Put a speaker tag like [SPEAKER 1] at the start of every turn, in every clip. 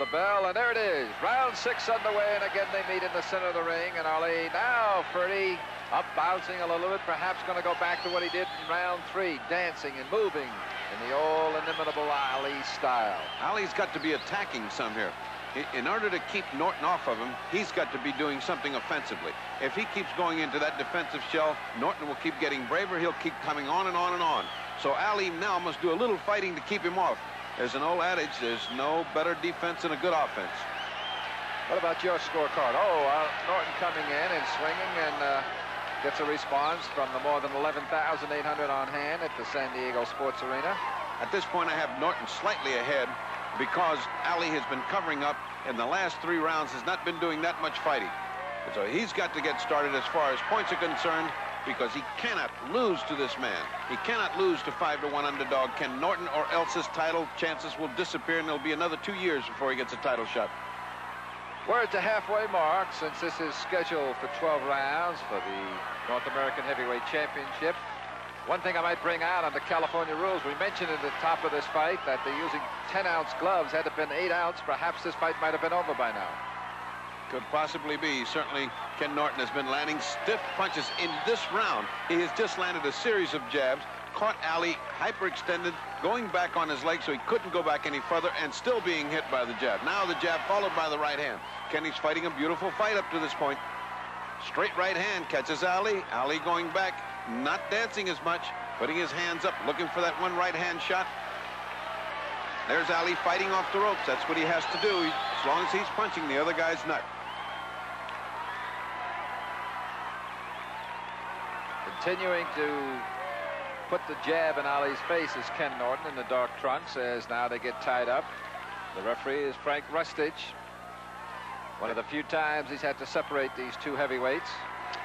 [SPEAKER 1] the bell, and there it is. Round 6 underway, and again they meet in the center of the ring. And Ali now, Ferdy, up bouncing a little bit, perhaps going to go back to what he did in round 3, dancing and moving in the old inimitable Ali style.
[SPEAKER 2] Ali's got to be attacking some here. In order to keep Norton off of him, he's got to be doing something offensively. If he keeps going into that defensive shell, Norton will keep getting braver. He'll keep coming on and on and on. So Ali now must do a little fighting to keep him off. There's an old adage, there's no better defense than a good offense.
[SPEAKER 1] What about your scorecard? Oh, Norton coming in and swinging and gets a response from the more than 11,800 on hand at the San Diego Sports Arena.
[SPEAKER 2] At this point, I have Norton slightly ahead because Ali has been covering up in the last 3 rounds, has not been doing that much fighting. So he's got to get started as far as points are concerned, because he cannot lose to this man. He cannot lose to 5-1 underdog Ken Norton, or else his title chances will disappear, and it'll be another 2 years before he gets a title shot.
[SPEAKER 1] We're at the halfway mark, since this is scheduled for 12 rounds for the North American Heavyweight Championship. One thing I might bring out on the California rules, we mentioned at the top of this fight that they're using 10-ounce gloves. Had it been 8-ounce, perhaps this fight might have been over by now.
[SPEAKER 2] Could possibly be. Certainly, Ken Norton has been landing stiff punches in this round. He has just landed a series of jabs, caught Ali hyperextended, going back on his leg so he couldn't go back any further, and still being hit by the jab. Now the jab followed by the right hand. Kenny's fighting a beautiful fight up to this point. Straight right hand catches Ali. Ali going back, not dancing as much, putting his hands up, looking for that one right hand shot. There's Ali fighting off the ropes. That's what he has to do. As long as he's punching, the other guy's not.
[SPEAKER 1] Continuing to put the jab in Ali's face is Ken Norton in the dark trunks, as now they get tied up. The referee is Frank Rustich. One of the few times he's had to separate these 2 heavyweights.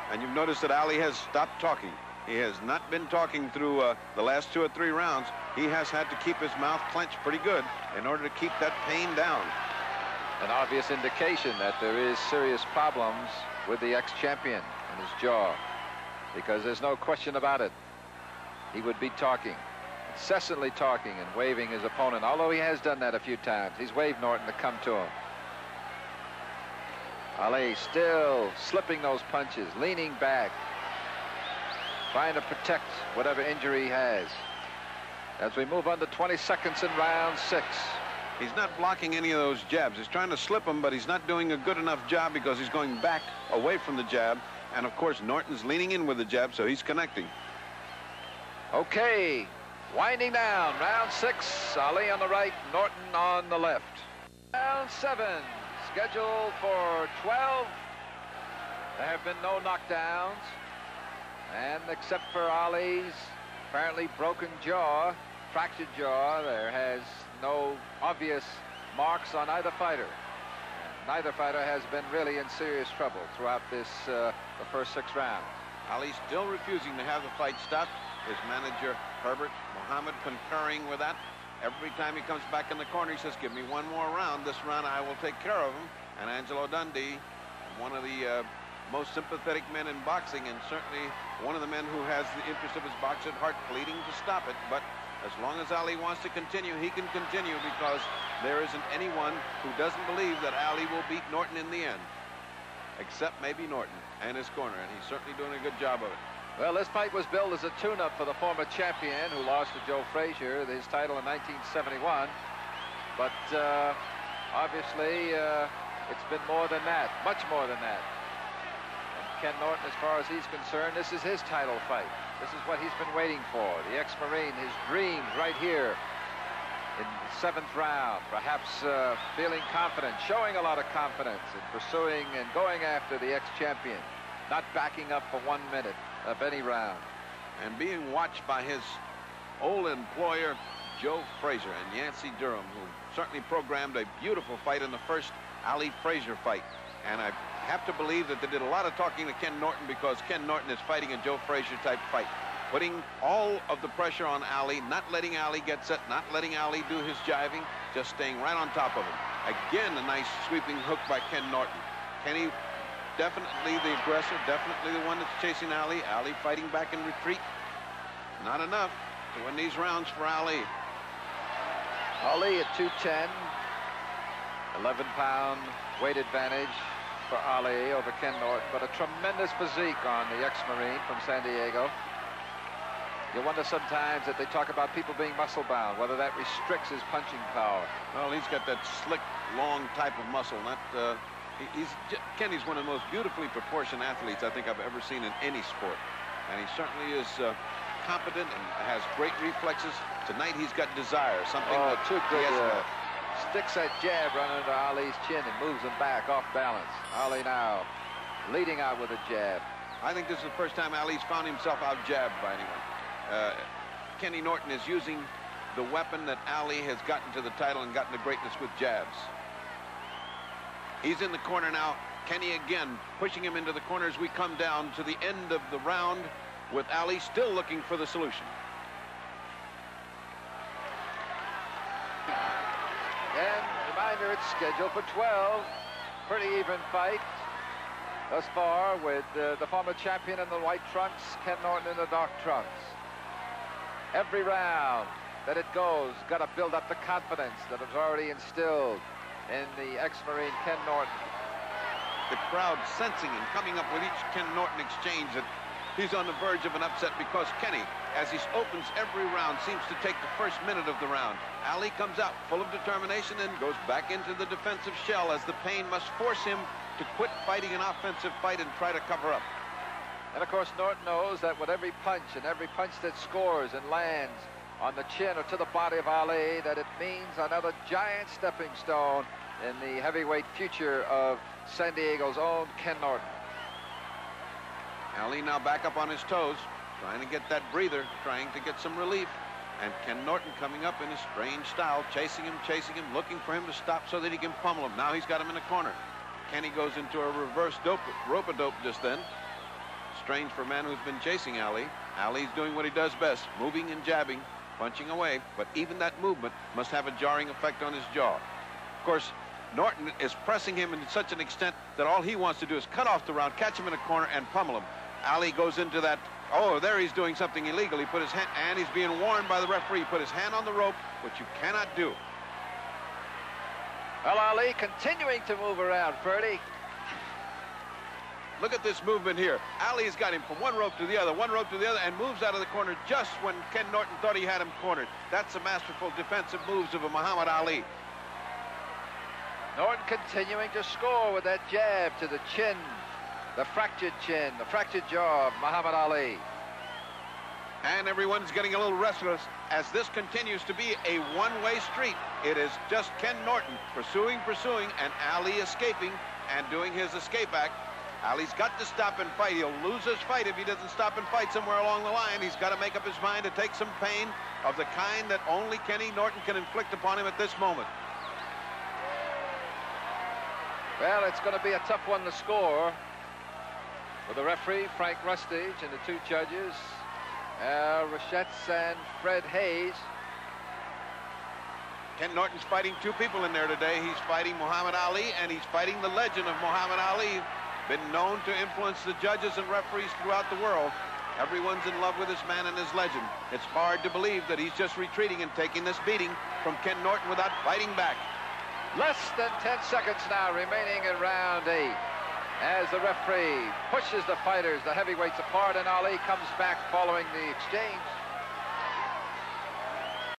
[SPEAKER 2] And you've noticed that Ali has stopped talking. He has not been talking through the last 2 or 3 rounds. He has had to keep his mouth clenched pretty good in order to keep that pain down.
[SPEAKER 1] An obvious indication that there is serious problems with the ex-champion and his jaw, because there's no question about it. He would be talking, incessantly talking and waving his opponent, although he has done that a few times. He's waved Norton to come to him. Ali still slipping those punches, leaning back, trying to protect whatever injury he has. As we move on to 20 seconds in round 6.
[SPEAKER 2] He's not blocking any of those jabs. He's trying to slip them, but he's not doing a good enough job because he's going back away from the jab. And, of course, Norton's leaning in with the jab, so he's connecting.
[SPEAKER 1] Okay, winding down. Round 6, Ali on the right, Norton on the left. Round 7, scheduled for 12. There have been no knockdowns. And except for Ali's apparently broken jaw, fractured jaw, there has no obvious marks on either fighter. Neither fighter has been really in serious trouble throughout this the first 6 rounds.
[SPEAKER 2] Ali's still refusing to have the fight stopped. His manager, Herbert Muhammad, concurring with that. Every time he comes back in the corner, he says, give me 1 more round. This round, I will take care of him. And Angelo Dundee, one of the most sympathetic men in boxing, and certainly one of the men who has the interest of his boxer at heart, pleading to stop it. But as long as Ali wants to continue, he can continue, because there isn't anyone who doesn't believe that Ali will beat Norton in the end, except maybe Norton and his corner, and he's certainly doing a good job of it.
[SPEAKER 1] Well, this fight was billed as a tune-up for the former champion who lost to Joe Frazier, his title in 1971. But obviously, it's been more than that, much more than that. And Ken Norton, as far as he's concerned, this is his title fight. This is what he's been waiting for. The ex-Marine, his dreams right here in the 7th round, perhaps feeling confident, showing a lot of confidence in pursuing and going after the ex-champion, not backing up for 1 minute of any round.
[SPEAKER 2] And being watched by his old employer, Joe Frazier, and Yancey Durham, who certainly programmed a beautiful fight in the first Ali-Frazier fight. And I have to believe that they did a lot of talking to Ken Norton, because Ken Norton is fighting a Joe Frazier type fight, putting all of the pressure on Ali, not letting Ali get set, not letting Ali do his jiving, just staying right on top of him. Again, a nice sweeping hook by Ken Norton. Kenny, definitely the aggressor, definitely the one that's chasing Ali. Ali fighting back in retreat. Not enough to win these rounds for Ali.
[SPEAKER 1] Ali at 210. 11-pound weight advantage for Ali over Ken Norton, but a tremendous physique on the ex-Marine from San Diego. You wonder sometimes that they talk about people being muscle-bound, whether that restricts his punching power.
[SPEAKER 2] Well, he's got that slick, long type of muscle. Kenny's one of the most beautifully proportioned athletes I think I've ever seen in any sport. And he certainly is competent and has great reflexes. Tonight he's got desire, something that
[SPEAKER 1] too good.
[SPEAKER 2] he hasn't.
[SPEAKER 1] Sticks that jab right under Ali's chin and moves him back off balance. Ali now leading out with a jab.
[SPEAKER 2] I think this is the first time Ali's found himself out-jabbed by anyone. Kenny Norton is using the weapon that Ali has gotten to the title and gotten to greatness with jabs. He's in the corner now. Kenny again pushing him into the corner as we come down to the end of the round with Ali still looking for the solution.
[SPEAKER 1] And reminder, it's scheduled for 12. Pretty even fight thus far with the former champion in the white trunks, Ken Norton in the dark trunks. Every round that it goes, got to build up the confidence that was already instilled in the ex-Marine Ken Norton.
[SPEAKER 2] The crowd sensing and coming up with each Ken Norton exchange that he's on the verge of an upset, because Kenny, as he opens every round, seems to take the first minute of the round. Ali comes out full of determination and goes back into the defensive shell as the pain must force him to quit fighting an offensive fight and try to cover up.
[SPEAKER 1] And of course, Norton knows that with every punch and every punch that scores and lands on the chin or to the body of Ali, that it means another giant stepping stone in the heavyweight future of San Diego's own Ken Norton.
[SPEAKER 2] Ali now back up on his toes, trying to get that breather, trying to get some relief. And Ken Norton coming up in a strange style, chasing him, looking for him to stop so that he can pummel him. Now he's got him in the corner. Kenny goes into a reverse rope-a-dope just then. Strange for a man who's been chasing Ali. Ali's doing what he does best, moving and jabbing, punching away. But even that movement must have a jarring effect on his jaw. Of course, Norton is pressing him to such an extent that all he wants to do is cut off the round, catch him in a corner, and pummel him. Ali goes into that. Oh, there he's doing something illegal. He put his hand, and he's being warned by the referee. He put his hand on the rope, which you cannot do.
[SPEAKER 1] Well, Ali continuing to move around, Ferdy.
[SPEAKER 2] Look at this movement here. Ali's got him from one rope to the other, and moves out of the corner just when Ken Norton thought he had him cornered. That's the masterful defensive moves of a Muhammad Ali.
[SPEAKER 1] Norton continuing to score with that jab to the chin, the fractured jaw of Muhammad Ali.
[SPEAKER 2] And everyone's getting a little restless as this continues to be a one-way street. It is just Ken Norton pursuing, and Ali escaping and doing his escape act. Ali's got to stop and fight. He'll lose his fight if he doesn't stop and fight somewhere along the line. He's got to make up his mind to take some pain of the kind that only Kenny Norton can inflict upon him at this moment.
[SPEAKER 1] Well, it's going to be a tough one to score with the referee, Frank Rustage, and the two judges, Al Rachetz and Fred Hayes.
[SPEAKER 2] Ken Norton's fighting two people in there today. He's fighting Muhammad Ali, and he's fighting the legend of Muhammad Ali, been known to influence the judges and referees throughout the world. Everyone's in love with this man and his legend. It's hard to believe that he's just retreating and taking this beating from Ken Norton without fighting back.
[SPEAKER 1] Less than 10 seconds now remaining in round 8 as the referee pushes the fighters, the heavyweights, apart, and Ali comes back following the exchange.